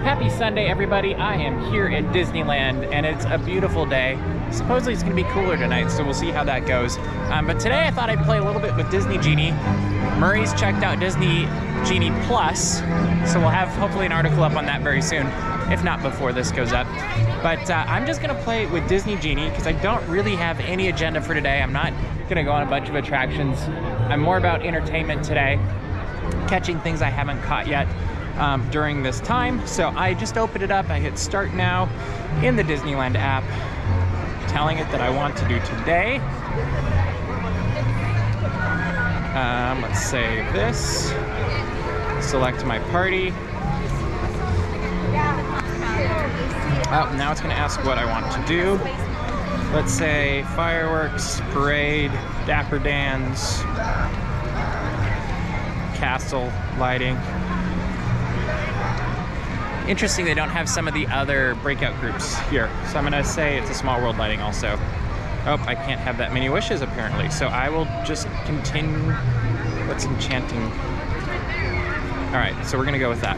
Happy Sunday, everybody. I am here at Disneyland, and it's a beautiful day. Supposedly it's going to be cooler tonight, so we'll see how that goes. But today I thought I'd play a little bit with Disney Genie. Murray's checked out Disney Genie Plus, so we'll have hopefully an article up on that very soon, if not before this goes up. But I'm just going to play with Disney Genie because I don't really have any agenda for today. I'm not going to go on a bunch of attractions. I'm more about entertainment today, catching things I haven't caught yet during this time. So I just opened it up. I hit start now in the Disneyland app, telling it that I want to do today. Let's save this, select my party. Oh, now it's going to ask what I want to do. Let's say fireworks, parade, dapper dans, castle lighting. Interesting, they don't have some of the other breakout groups here. So I'm gonna say it's a small world lighting also. Oh, I can't have that many wishes apparently. So I will just continue. What's enchanting? All right, so we're gonna go with that.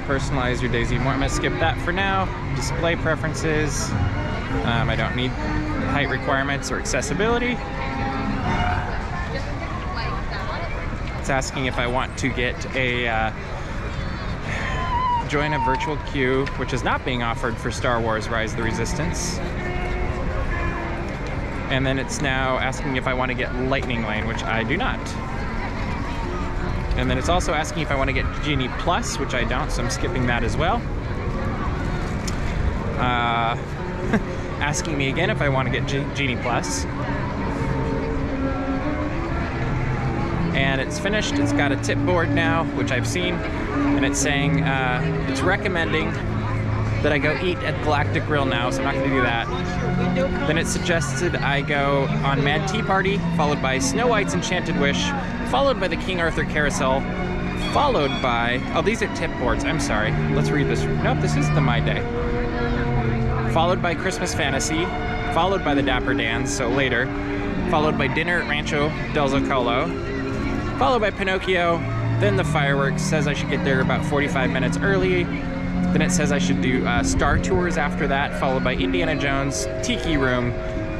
Personalize your Daisy more. I'm gonna skip that for now. Display preferences. I don't need height requirements or accessibility. It's asking if I want to get a join a virtual queue, which is not being offered for Star Wars Rise of the Resistance. And then it's now asking if I want to get Lightning Lane, which I do not. And then it's also asking if I want to get Genie Plus, which I don't, so I'm skipping that as well. Asking me again if I want to get Genie Plus. And it's finished. It's got a tip board now, which I've seen, and it's saying it's recommending that I go eat at Galactic Grill now, so I'm not going to do that. Then it suggested I go on Mad Tea Party, followed by Snow White's Enchanted Wish, followed by the King Arthur Carousel, followed by, oh, these are tip boards, I'm sorry. Let's read this. Nope, this is the My Day. Followed by Christmas Fantasy, followed by the Dapper Dans, so later, followed by Dinner at Rancho del Zocalo, followed by Pinocchio, then the fireworks. Says I should get there about 45 minutes early. Then it says I should do Star Tours after that, followed by Indiana Jones, Tiki Room,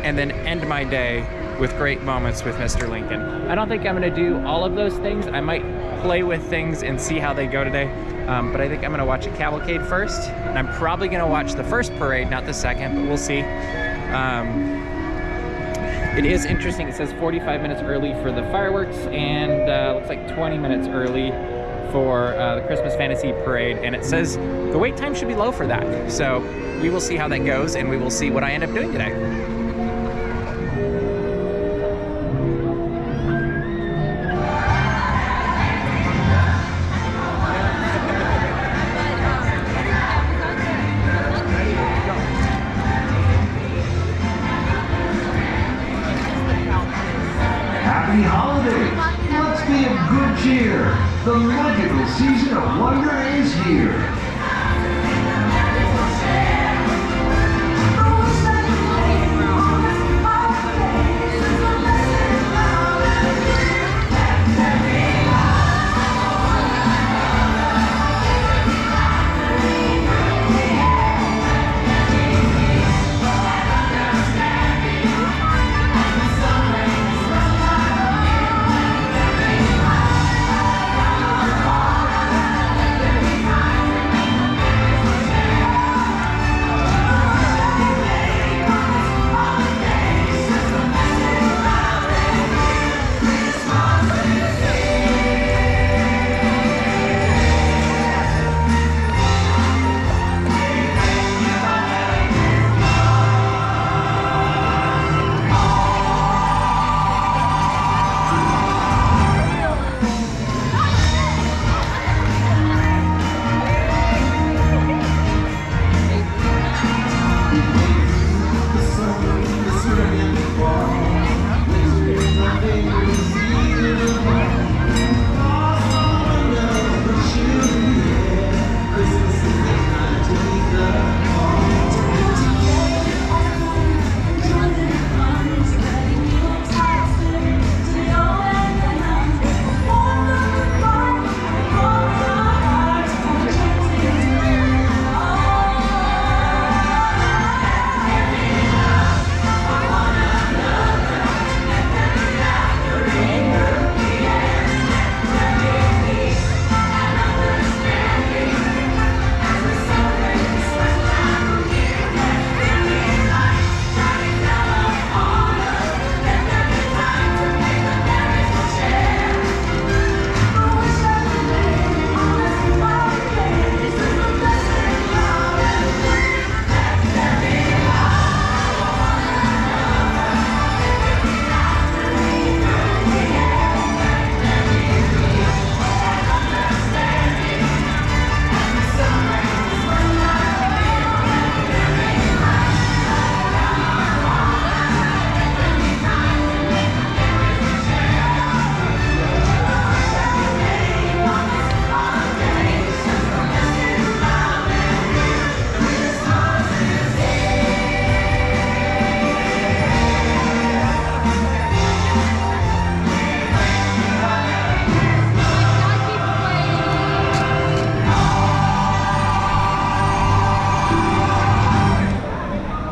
and then end my day with great moments with Mr. Lincoln. I don't think I'm gonna do all of those things. I might play with things and see how they go today. But I think I'm gonna watch a cavalcade first, and I'm probably gonna watch the first parade, not the second, but we'll see. It is interesting, it says 45 minutes early for the fireworks, and looks like 20 minutes early for the Christmas Fantasy Parade, and it says the wait time should be low for that. So we will see how that goes, and we will see what I end up doing today. Happy holidays! Let's be of good cheer. The magical season of wonder is here.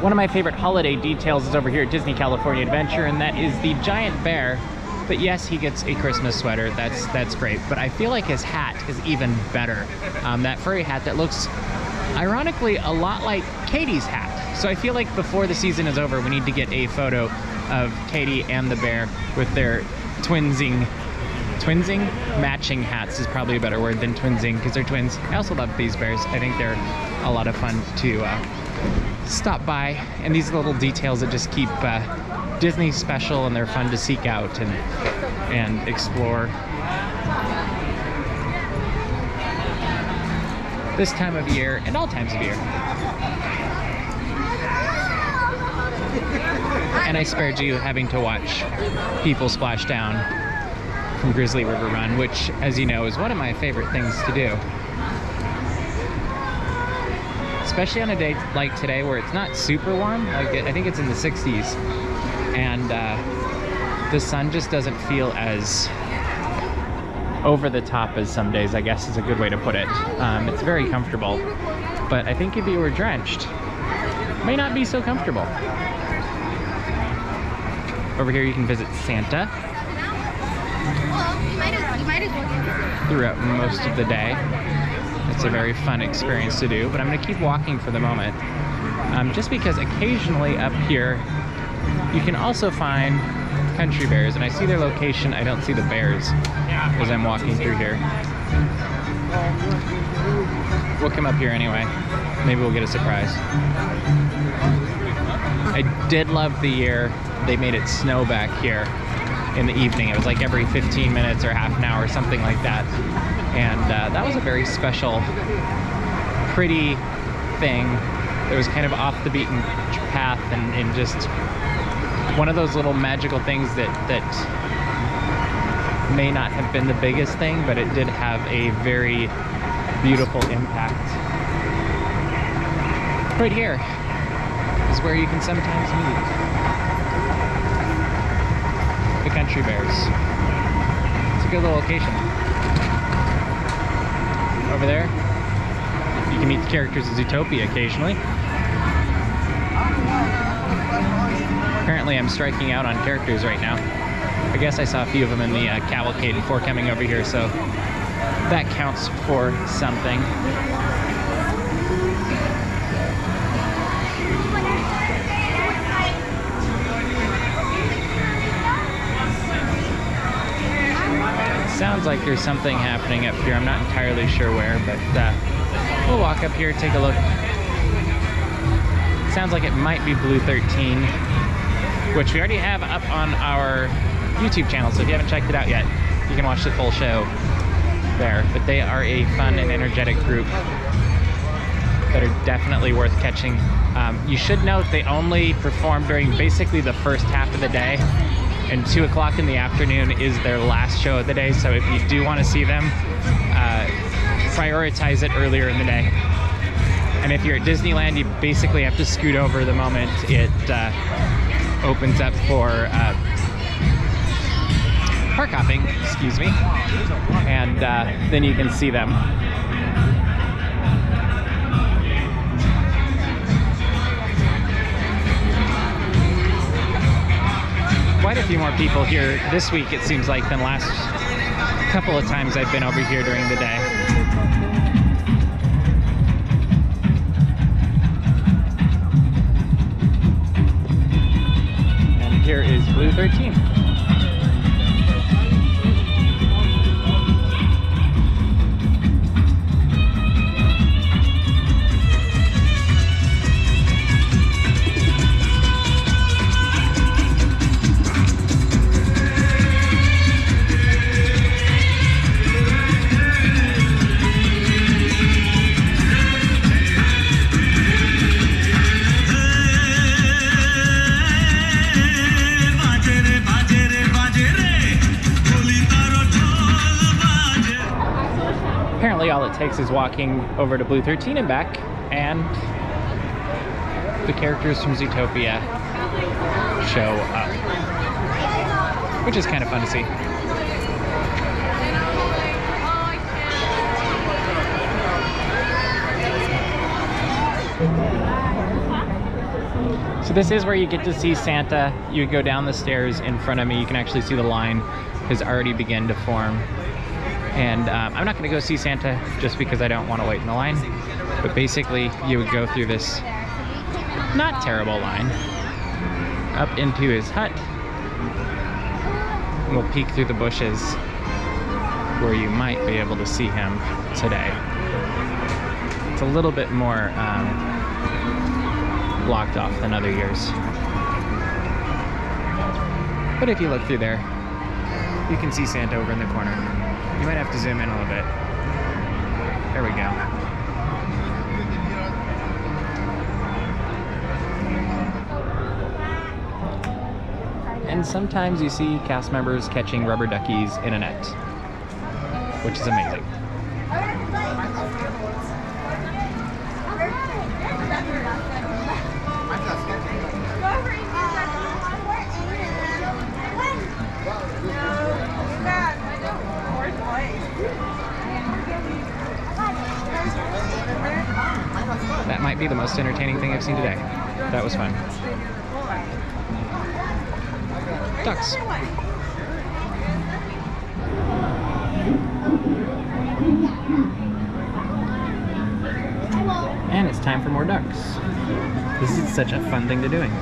One of my favorite holiday details is over here at Disney California Adventure, and that is the giant bear. But yes, he gets a Christmas sweater. That's great. But I feel like his hat is even better. That furry hat that looks, ironically, a lot like Katie's hat. So I feel like before the season is over, we need to get a photo of Katie and the bear with their twinsing? Matching hats is probably a better word than twinsing, because they're twins. I also love these bears. I think they're a lot of fun to stop by, and these little details that just keep Disney special, and they're fun to seek out and explore. This time of year, and all times of year. And I spared you having to watch people splash down from Grizzly River Run, which, as you know, is one of my favorite things to do. Especially on a day like today where it's not super warm. Like I think it's in the 60s, and the sun just doesn't feel as over the top as some days, I guess is a good way to put it. It's very comfortable, but I think if you were drenched, it may not be so comfortable. Over here you can visit Santa throughout most of the day. It's a very fun experience to do, but I'm going to keep walking for the moment, just because occasionally up here you can also find country bears, and I see their location. I don't see the bears as I'm walking through here. We'll come up here anyway. Maybe we'll get a surprise. I did love the year they made it snow back here in the evening. It was like every 15 minutes or half an hour or something like that. And that was a very special, pretty thing. It was kind of off the beaten path, and just one of those little magical things that may not have been the biggest thing, but it did have a very beautiful impact. Right here is where you can sometimes meet the country bears. It's a good little location. Over there, you can meet the characters of Zootopia occasionally. Apparently I'm striking out on characters right now. I guess I saw a few of them in the cavalcade before coming over here, so that counts for something. Sounds like there's something happening up here. I'm not entirely sure where, but we'll walk up here, take a look. Sounds like it might be Blue 13, which we already have up on our YouTube channel, so if you haven't checked it out yet, you can watch the full show there. But they are a fun and energetic group that are definitely worth catching. You should note they only perform during basically the first half of the day, and 2 o'clock in the afternoon is their last show of the day. So if you do want to see them, prioritize it earlier in the day. And if you're at Disneyland, you basically have to scoot over the moment it opens up for park hopping, excuse me, and then you can see them. Quite a few more people here this week, it seems like, than last couple of times I've been over here during the day. And here is Blue 13. Apparently all it takes is walking over to Blue 13 and back, and the characters from Zootopia show up, which is kind of fun to see. So this is where you get to see Santa. You go down the stairs in front of me. You can actually see the line has already begun to form. And I'm not gonna go see Santa just because I don't want to wait in the line. But basically, you would go through this not terrible line up into his hut. And we'll peek through the bushes where you might be able to see him today. It's a little bit more blocked off than other years. But if you look through there, you can see Santa over in the corner. You might have to zoom in a little bit. There we go. And sometimes you see cast members catching rubber duckies in a net, which is amazing. That might be the most entertaining thing I've seen today. That was fun. Ducks. And it's time for more ducks. This is such a fun thing to doing.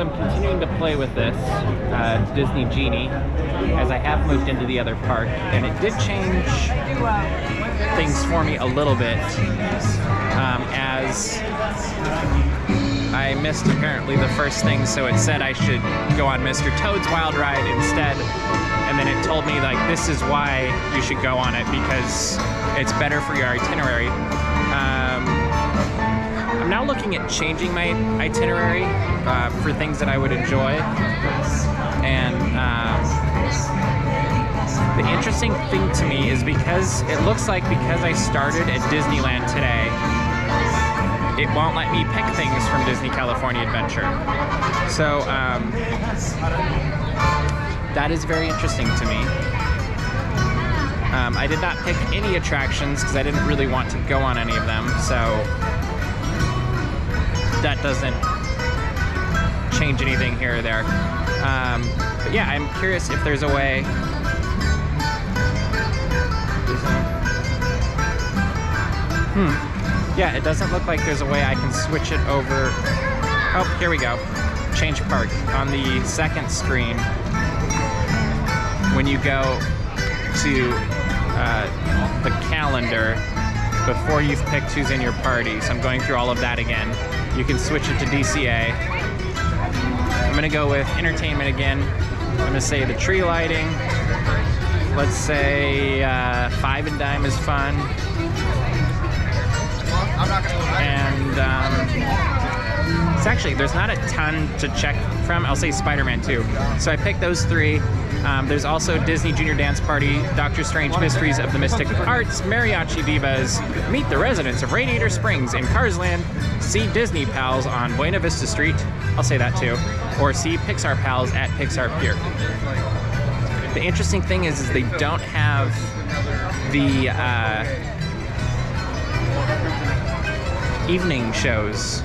So I'm continuing to play with this Disney Genie as I have moved into the other park, and it did change things for me a little bit as I missed apparently the first thing, so it said I should go on Mr. Toad's Wild Ride instead, and then it told me like this is why you should go on it because it's better for your itinerary. I'm now looking at changing my itinerary for things that I would enjoy, and the interesting thing to me is because it looks like because I started at Disneyland today, it won't let me pick things from Disney California Adventure. So that is very interesting to me. I did not pick any attractions because I didn't really want to go on any of them, so that doesn't change anything here or there. But yeah, I'm curious if there's a way. Yeah, it doesn't look like there's a way I can switch it over. Oh, here we go. Change park on the second screen. When you go to the calendar before you've picked who's in your party. So I'm going through all of that again. You can switch it to DCA. I'm gonna go with entertainment again. I'm gonna say the tree lighting. Let's say Five and Dime is fun. And It's actually, there's not a ton to check from. I'll say Spider-Man 2. So I picked those 3. There's also Disney Junior Dance Party, Doctor Strange Mysteries of the Mystic Arts, Mariachi Divas, Meet the Residents of Radiator Springs in Cars Land, see Disney Pals on Buena Vista Street, I'll say that too, or see Pixar Pals at Pixar Pier. The interesting thing is they don't have the evening shows.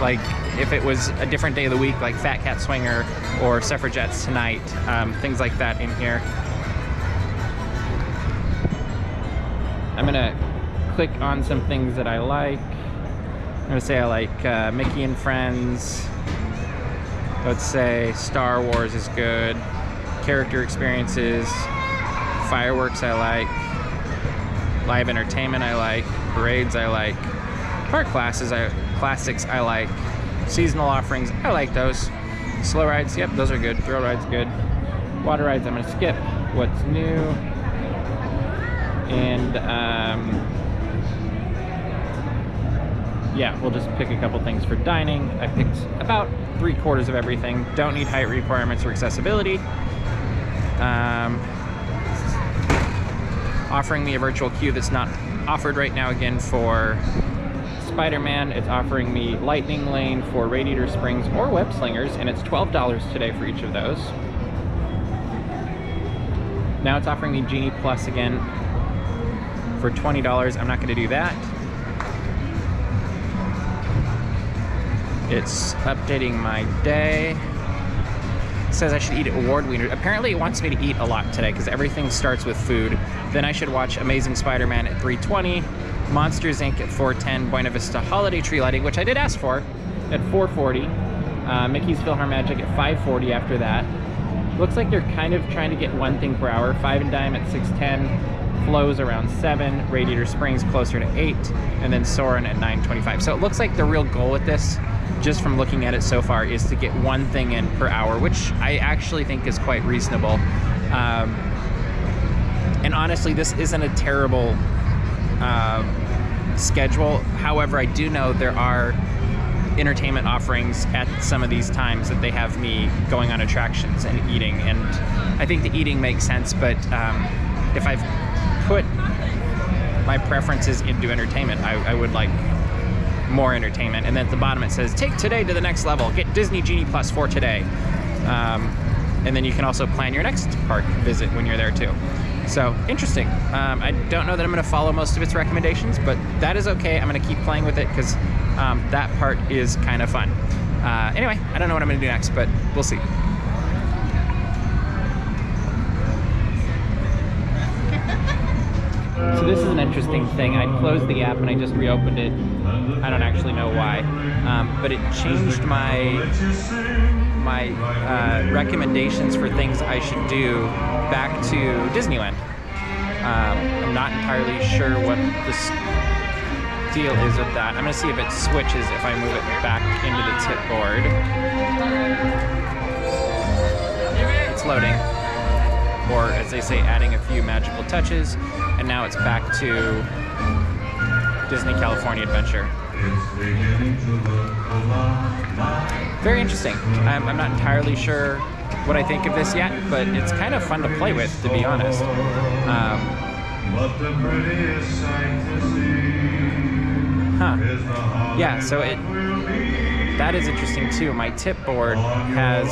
Like if it was a different day of the week, like Fat Cat Swinger or Suffragettes Tonight, things like that in here. I'm gonna click on some things that I like. I'm gonna say I like Mickey and Friends. Let's say Star Wars is good. Character experiences, fireworks I like, live entertainment I like, parades I like, park classics I like, seasonal offerings I like those, slow rides, yep, those are good, thrill rides good, water rides I'm gonna skip, what's new, and yeah, we'll just pick a couple things for dining. I picked about 3/4 of everything. Don't need height requirements or accessibility. Offering me a virtual queue that's not offered right now again for Spider-Man. It's offering me Lightning Lane for Radiator Springs or Web Slingers, and it's $12 today for each of those. Now it's offering me Genie Plus again for $20. I'm not going to do that. It's updating my day. It says I should eat award wieners. Apparently it wants me to eat a lot today because everything starts with food. Then I should watch Amazing Spider-Man at 3:20, Monsters Inc. at 4:10, Buena Vista Holiday Tree Lighting, which I did ask for, at 4:40, Mickey's PhilharMagic at 5:40 after that. Looks like they're kind of trying to get one thing per hour. Five and Dime at 6:10, Flows around 7, Radiator Springs closer to 8, and then Soarin' at 9:25. So it looks like the real goal with this, just from looking at it so far, is to get one thing in per hour, which I actually think is quite reasonable. And honestly, this isn't a terrible schedule. However, I do know there are entertainment offerings at some of these times that they have me going on attractions and eating, and I think the eating makes sense, but if I've put my preferences into entertainment, I would like more entertainment. And then at the bottom it says, take today to the next level, get Disney Genie Plus for today. And then you can also plan your next park visit when you're there too. So interesting. I don't know that I'm going to follow most of its recommendations, but that is okay. I'm going to keep playing with it because that part is kind of fun. Anyway, I don't know what I'm going to do next, but we'll see. So this is an interesting thing. I closed the app and I just reopened it. I don't actually know why, but it changed my recommendations for things I should do back to Disneyland. I'm not entirely sure what this deal is with that. I'm gonna see if it switches if I move it back into the tip board. It's loading, or as they say, adding a few magical touches, and now it's back to Disney California Adventure. Very interesting. I'm not entirely sure what I think of this yet, but it's kind of fun to play with, to be honest. Yeah, so that is interesting too. My tip board has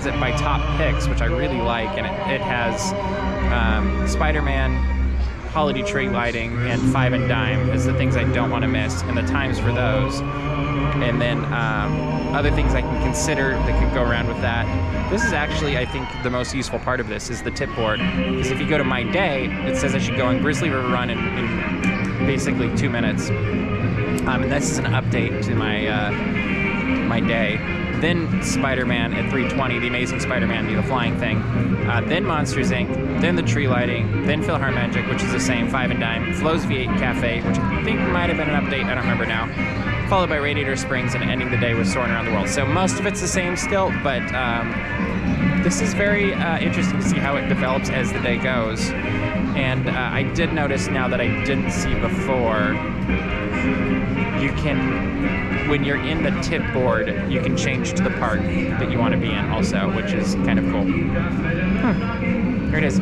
it by top picks, which I really like, and it has Spider-Man, Holiday Tree Lighting, and Five and Dime as the things I don't want to miss, and the times for those. And then other things I can consider that could go around with that. This is actually, I think, the most useful part of this is the tip board. Because if you go to My Day, it says I should go on Grizzly River Run in basically 2 minutes. And this is an update to my day. Then Spider-Man at 3:20, The Amazing Spider-Man, the flying thing. Then Monsters Inc., then the tree lighting, then PhilharMagic, which is the same, Five and Dime, Flo's V8 Cafe, which I think might have been an update, I don't remember now, followed by Radiator Springs, and ending the day with Soarin' Around the World. So most of it's the same still, but this is very interesting to see how it develops as the day goes. And I did notice now that I didn't see before, you can, when you're in the tip board, you can change to the part that you want to be in also, which is kind of cool. Here it is.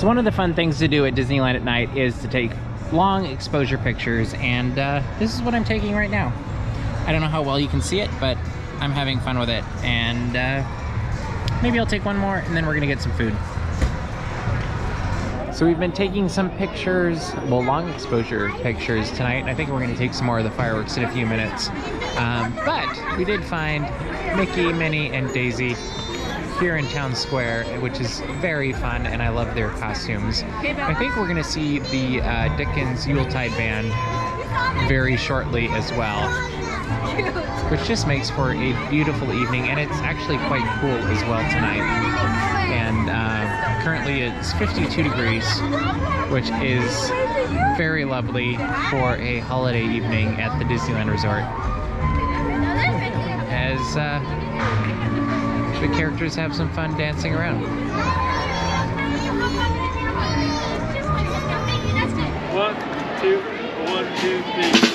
one of the fun things to do at Disneyland at night is to take long exposure pictures, and this is what I'm taking right now. I don't know how well you can see it, but I'm having fun with it, and maybe I'll take one more and then we're gonna get some food. So we've been taking some pictures, well, long exposure pictures tonight. I think we're going to take some more of the fireworks in a few minutes. But we did find Mickey, Minnie, and Daisy here in Town Square, which is very fun, and I love their costumes. I think we're going to see the Dickens Yuletide Band very shortly as well, which just makes for a beautiful evening, and it's actually quite cool as well tonight. And currently it's 52 degrees, which is very lovely for a holiday evening at the Disneyland Resort, as the characters have some fun dancing around. 1, 2, 1, 2, 3.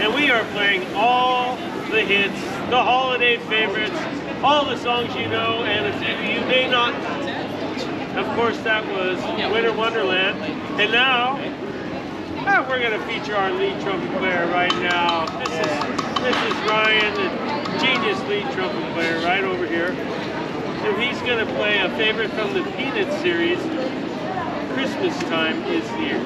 And we are playing all the hits, the holiday favorites, all the songs you know, and a few you may not. Of course, that was Winter Wonderland. And now, we're going to feature our lead trumpet player right now. This is Ryan, the genius lead trumpet player right over here. So he's going to play a favorite from the Peanuts series, Christmas Time is Here.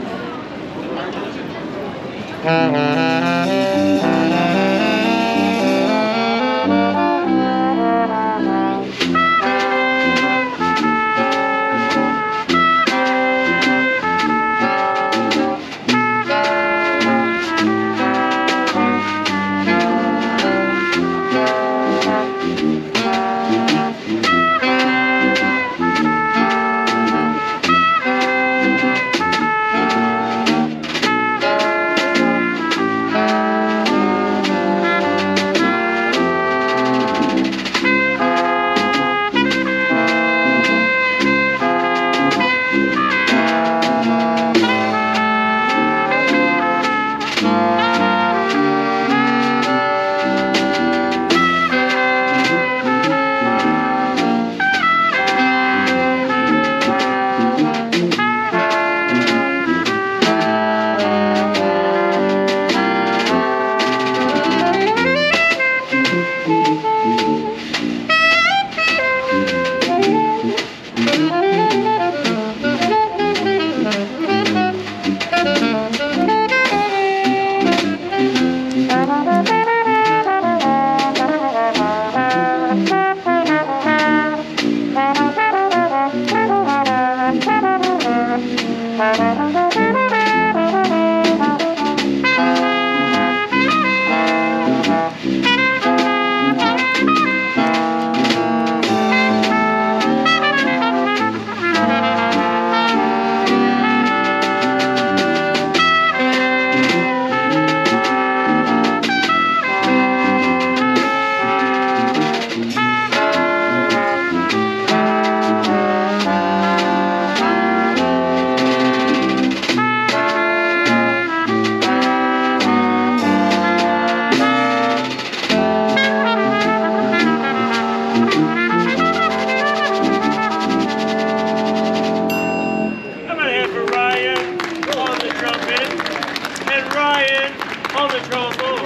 on the trombone.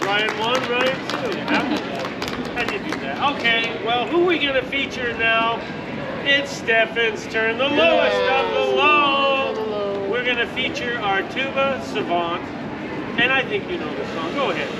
Ryan 1, Ryan 2. How'd you do that? Okay, well, who are we going to feature now? It's Stefan's turn, the lowest of the low. We're going to feature our tuba savant, and I think you know the song. Go ahead.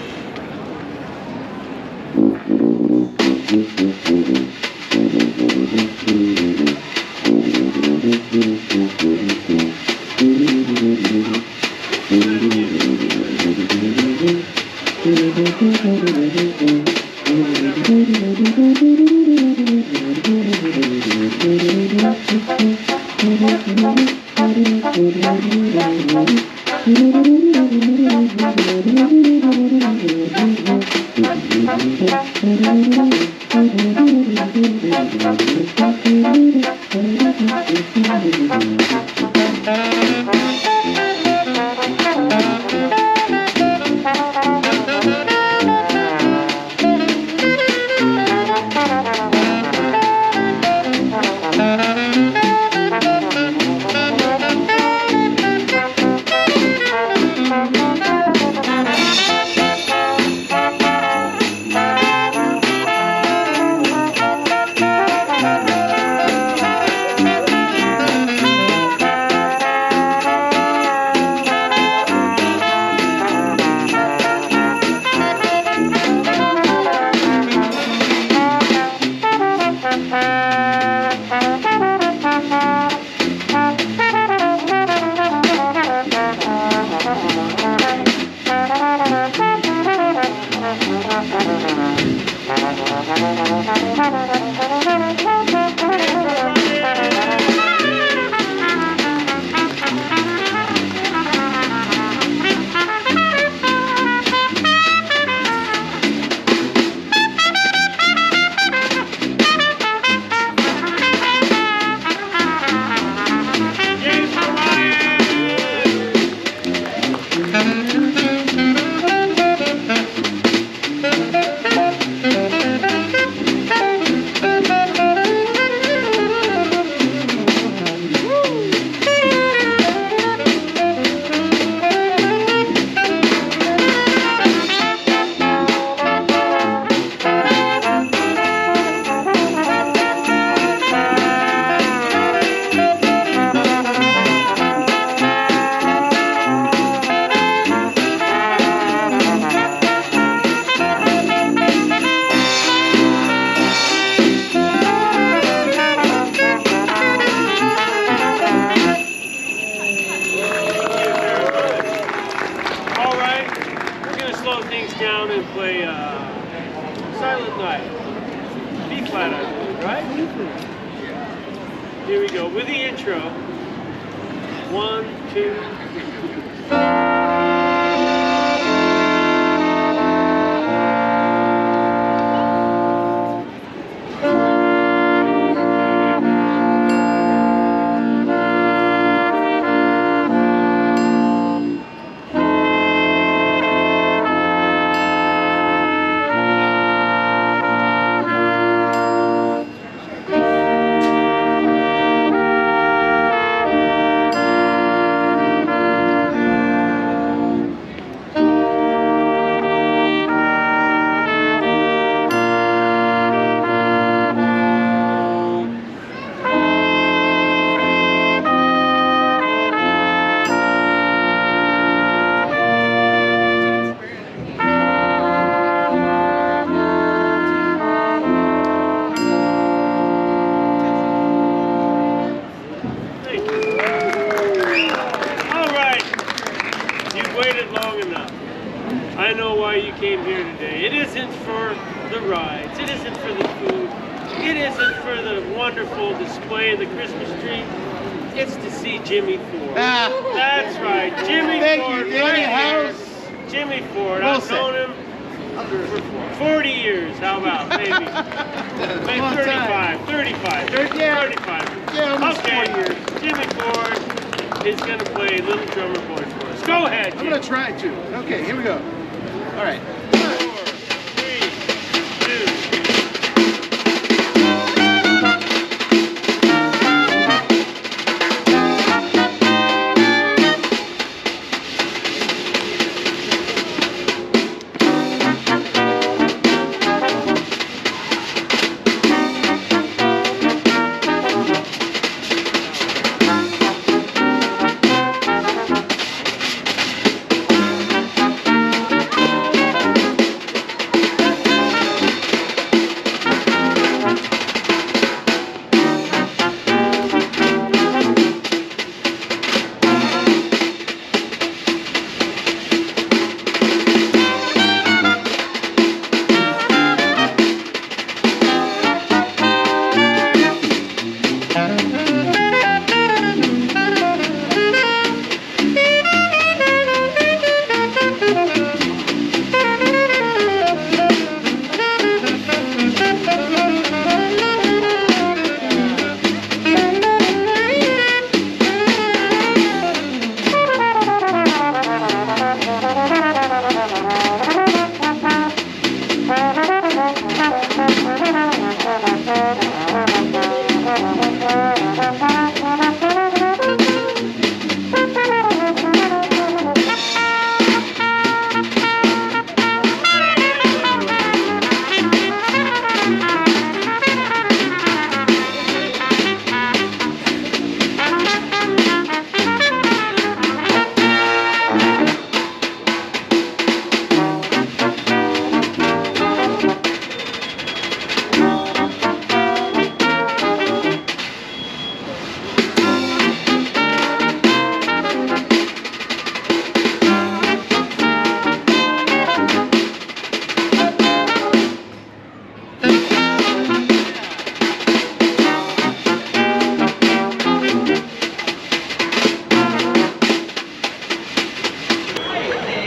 Here we go with the intro. 1, 2, 3. I know why you came here today. It isn't for the rides. It isn't for the food. It isn't for the wonderful display of the Christmas tree. It's to see Jimmy Ford. That's right, Jimmy Ford. Right here. Jimmy Ford. I've known him for 40 years. How about maybe? Maybe 35. 35. 35. Yeah, almost 4 years. Jimmy Ford is going to play Little Drummer Boy for us. Go ahead, Jimmy. I'm going to try to. Okay, here we go. All right. 4, 3, 2.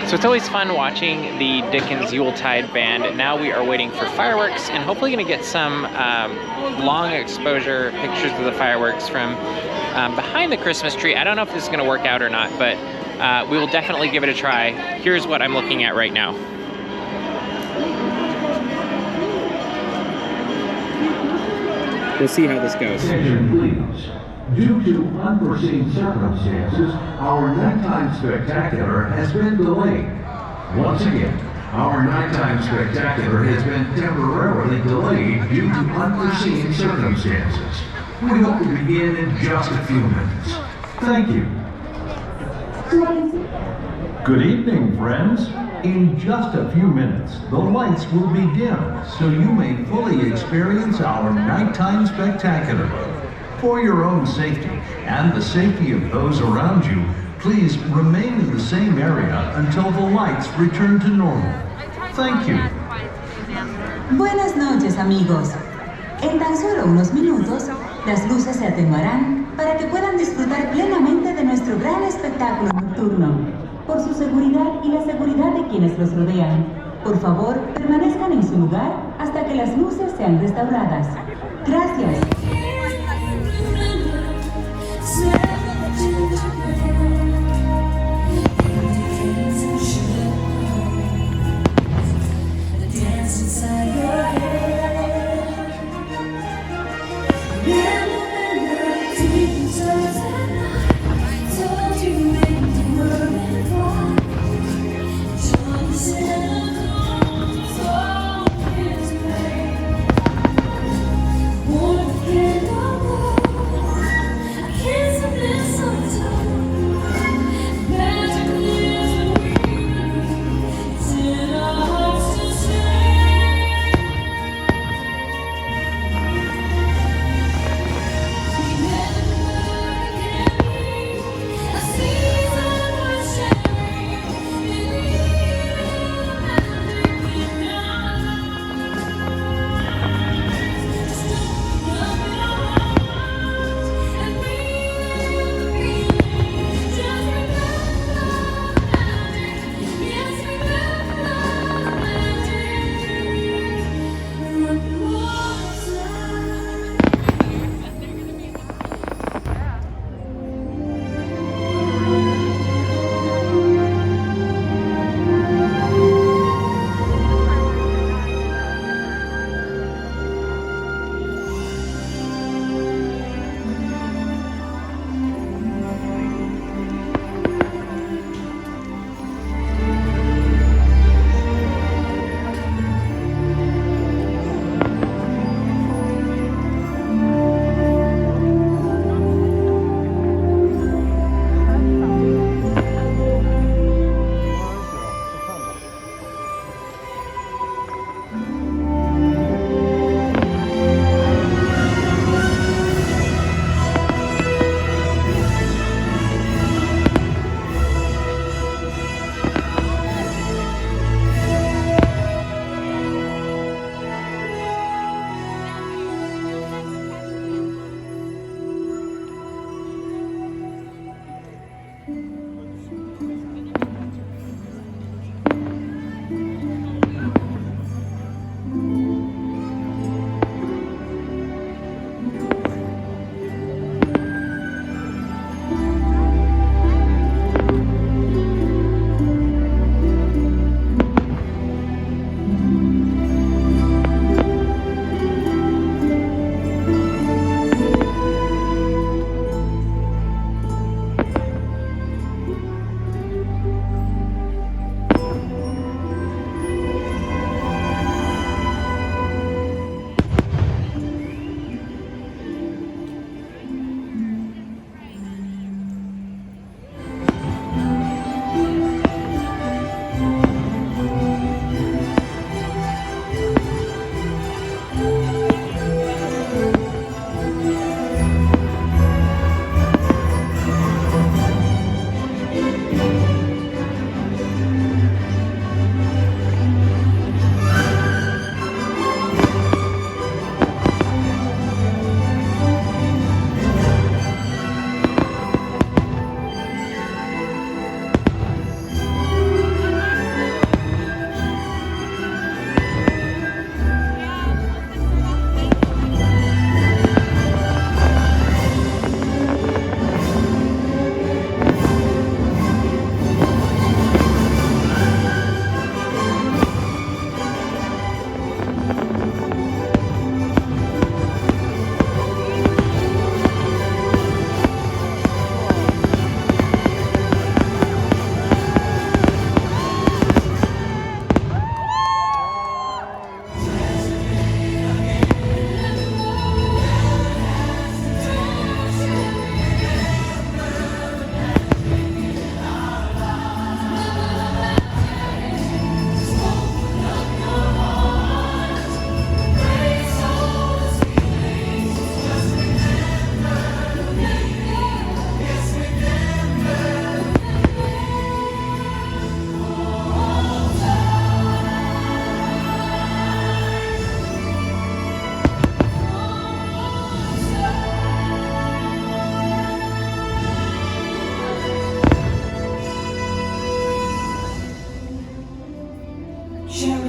So it's always fun watching the Dickens Yuletide Band. Now we are waiting for fireworks and hopefully going to get some long exposure pictures of the fireworks from behind the Christmas tree. I don't know if this is going to work out or not, but we will definitely give it a try. Here's what I'm looking at right now. We'll see how this goes. Attention, please. Due to unforeseen circumstances, our nighttime spectacular has been delayed. Once again, our nighttime spectacular has been temporarily delayed due to unforeseen circumstances. We hope to begin in just a few minutes. Thank you. Good evening, friends. In just a few minutes, the lights will be dimmed so you may fully experience our nighttime spectacular. For your own safety and the safety of those around you, please remain in the same area until the lights return to normal. Thank you. Buenas noches, amigos. En tan solo unos minutos, las luces se atenuarán para que puedan disfrutar plenamente de nuestro gran espectáculo nocturno. Por su seguridad y la seguridad de quienes los rodean, por favor, permanezcan en su lugar hasta que las luces sean restauradas. Gracias. One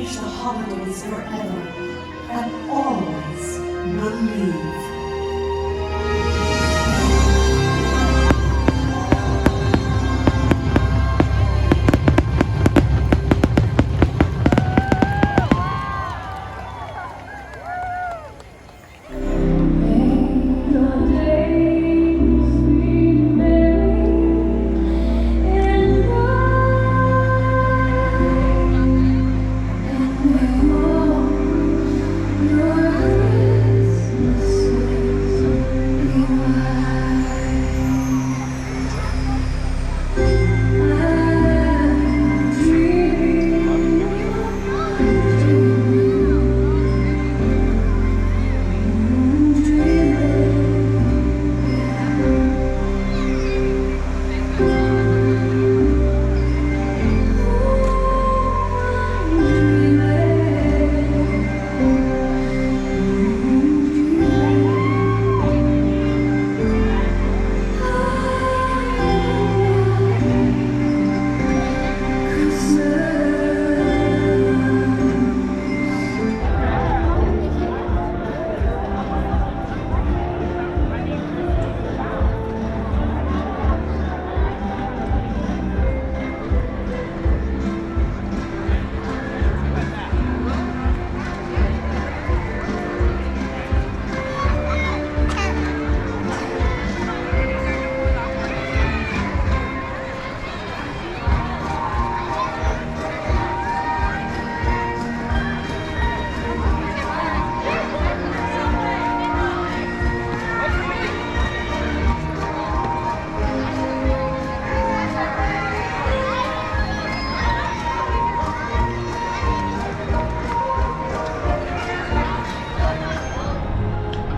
cherish the holidays forever and always believe.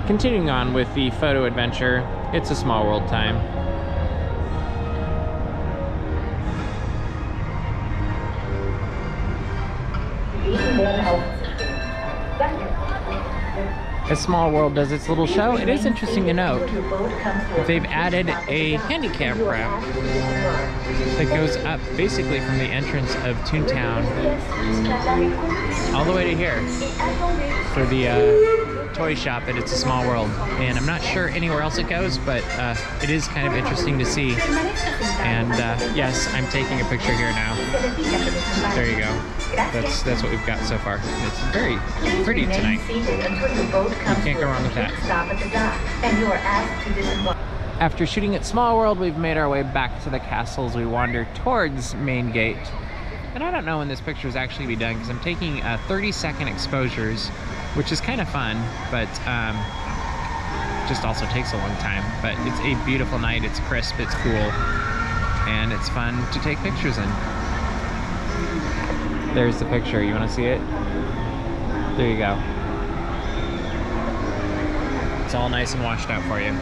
Continuing on with the photo adventure, it's a Small World time. As Small World does its little show, it is interesting to note that they've added a handicap ramp that goes up basically from the entrance of Toontown all the way to here for the toy shop at It's a Small World. And I'm not sure anywhere else it goes, but it is kind of interesting to see. And yes, I'm taking a picture here now. There you go. That's what we've got so far. It's very pretty tonight. You can't go wrong with that. After shooting at Small World, we've made our way back to the castle as we wander towards Main Gate. And I don't know when this picture is actually be done because I'm taking 30-second exposures, which is kind of fun, but just also takes a long time. But it's a beautiful night, it's crisp, it's cool, and it's fun to take pictures in. There's the picture, you want to see it? There you go. It's all nice and washed out for you.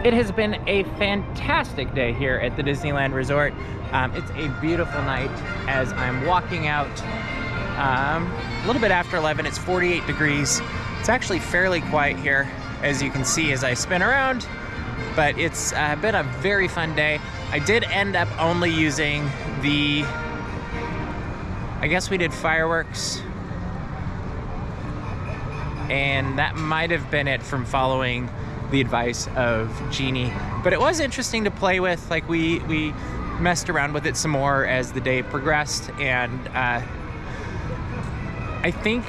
It has been a fantastic day here at the Disneyland Resort. It's a beautiful night as I'm walking out a little bit after 11. It's 48 degrees. It's actually fairly quiet here, as you can see as I spin around, but it's been a very fun day. I did end up only using the, I guess we did fireworks, and that might have been it from following the advice of Genie. But it was interesting to play with. Like we messed around with it some more as the day progressed, and I think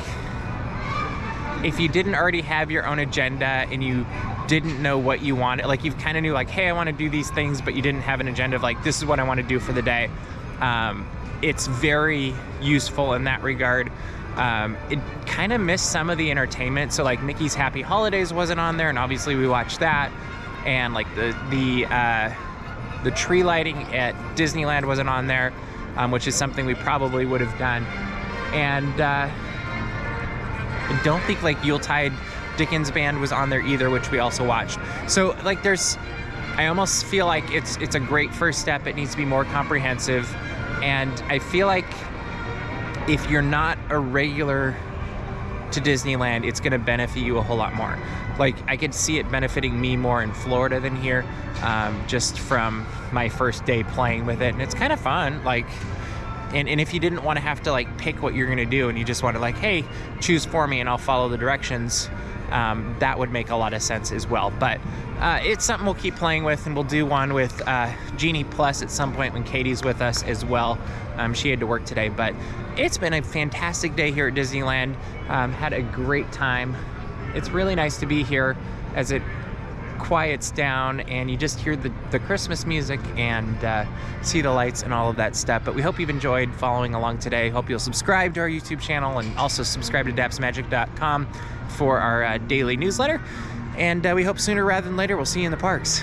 if you didn't already have your own agenda and you didn't know what you wanted, like you kind of knew like, hey, I want to do these things, but you didn't have an agenda of like, this is what I want to do for the day, it's very useful in that regard. It kind of missed some of the entertainment. So like Mickey's Happy Holidays wasn't on there, and obviously we watched that. And like the tree lighting at Disneyland wasn't on there, which is something we probably would have done. And I don't think like Yuletide Dickens Band was on there either, which we also watched. So like I almost feel like it's a great first step. It needs to be more comprehensive. And I feel like if you're not a regular to Disneyland, it's gonna benefit you a whole lot more. Like I could see it benefiting me more in Florida than here, just from my first day playing with it. And it's kind of fun. Like, and if you didn't want to have to like pick what you're gonna do, and you just want to like, hey, choose for me and I'll follow the directions, that would make a lot of sense as well. But it's something we'll keep playing with, and we'll do one with Genie Plus at some point when Katie's with us as well. She had to work today, but it's been a fantastic day here at Disneyland. Had a great time. It's really nice to be here as it quiets down and you just hear the Christmas music and see the lights and all of that stuff. But we hope you've enjoyed following along today. Hope you'll subscribe to our YouTube channel and also subscribe to dapsmagic.com for our daily newsletter. And we hope sooner rather than later we'll see you in the parks.